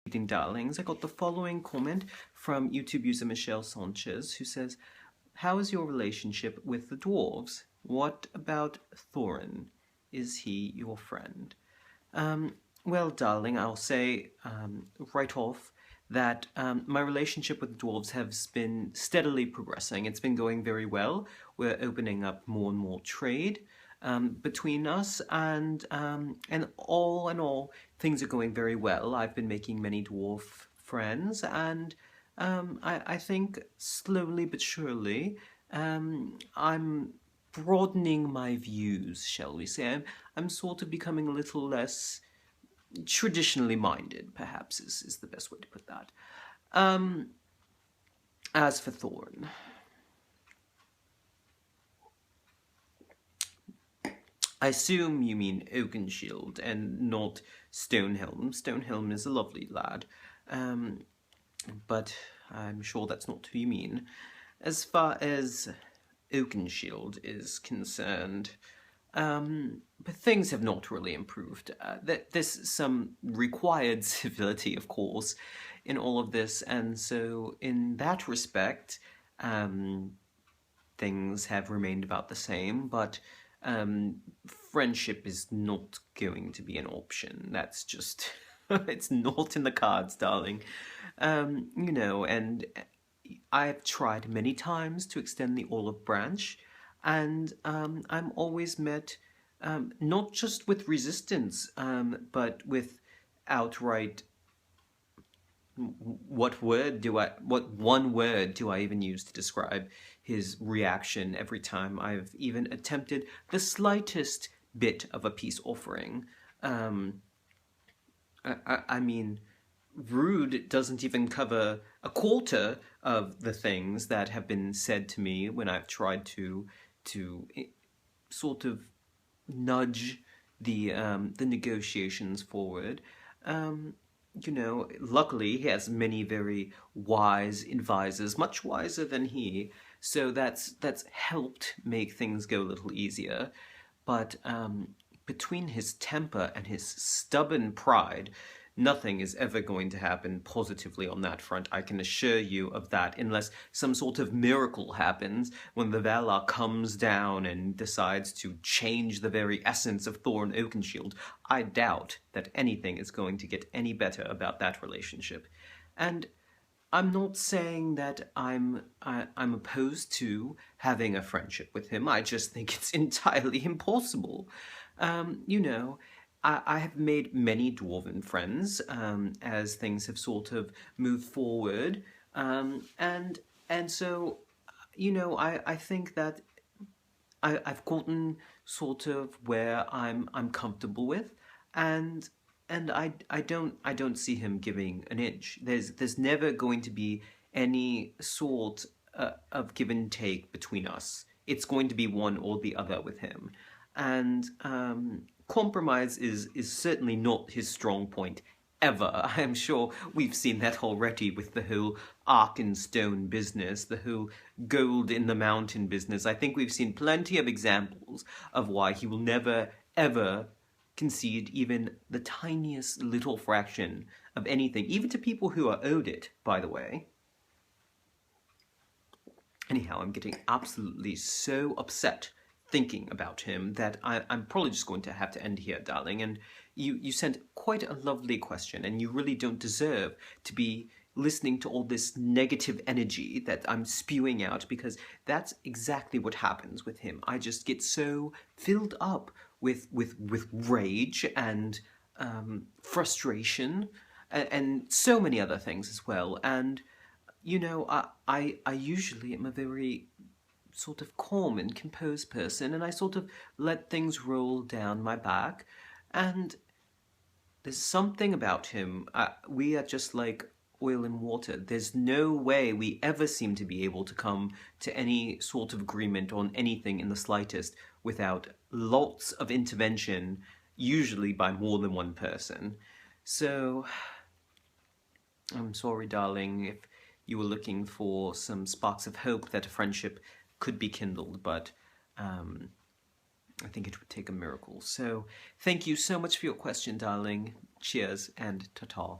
Darlings, I got the following comment from YouTube user Michelle Sánchez, who says, "How is your relationship with the dwarves? What about Thorin? Is he your friend?" Well, darling, I'll say right off that my relationship with the dwarves has been steadily progressing. It's been going very well. We're opening up more and more trade between us, and all in all, things are going very well. I've been making many dwarf friends, and I think slowly but surely I'm broadening my views, shall we say. I'm sort of becoming a little less traditionally minded, perhaps, is the best way to put that. As for Thorn, I assume you mean Oakenshield and not Stonehelm. Stonehelm is a lovely lad, but I'm sure that's not who you mean. As far as Oakenshield is concerned, but things have not really improved. There's some required civility, of course, in all of this, and so in that respect, things have remained about the same, but friendship is not going to be an option. That's just, it's not in the cards, darling. You know, and I've tried many times to extend the olive branch, and I'm always met not just with resistance, but with outright. What one word do I even use to describe his reaction every time I've even attempted the slightest bit of a peace offering? I mean, rude doesn't even cover a quarter of the things that have been said to me when I've tried to sort of nudge the negotiations forward. You know, luckily he has many very wise advisors, much wiser than he, so that's helped make things go a little easier. But between his temper and his stubborn pride, nothing is ever going to happen positively on that front. I can assure you of that, unless some sort of miracle happens when the Valar comes down and decides to change the very essence of Thorin Oakenshield. I doubt that anything is going to get any better about that relationship. And I'm not saying that I'm opposed to having a friendship with him. I just think it's entirely impossible. You know, I have made many dwarven friends as things have sort of moved forward, and so, you know, I think that I've gotten sort of where I'm comfortable with, and I don't see him giving an inch. There's never going to be any sort of give and take between us. It's going to be one or the other with him, and compromise is certainly not his strong point ever. I'm sure we've seen that already with the whole Arkenstone business, the whole gold in the mountain business. I think we've seen plenty of examples of why he will never, ever concede even the tiniest little fraction of anything, even to people who are owed it, by the way. Anyhow, I'm getting absolutely so upset thinking about him that I'm probably just going to have to end here, darling. And you sent quite a lovely question, and you really don't deserve to be listening to all this negative energy that I'm spewing out, because that's exactly what happens with him. I just get so filled up with rage and frustration and so many other things as well. And you know, I usually am a very sort of calm and composed person, and I sort of let things roll down my back. And there's something about him. We are just like oil and water. There's no way we ever seem to be able to come to any sort of agreement on anything in the slightest without lots of intervention, usually by more than one person. So, I'm sorry, darling, if you were looking for some sparks of hope that a friendship could be kindled, but I think it would take a miracle. So thank you so much for your question, darling. Cheers and ta-ta.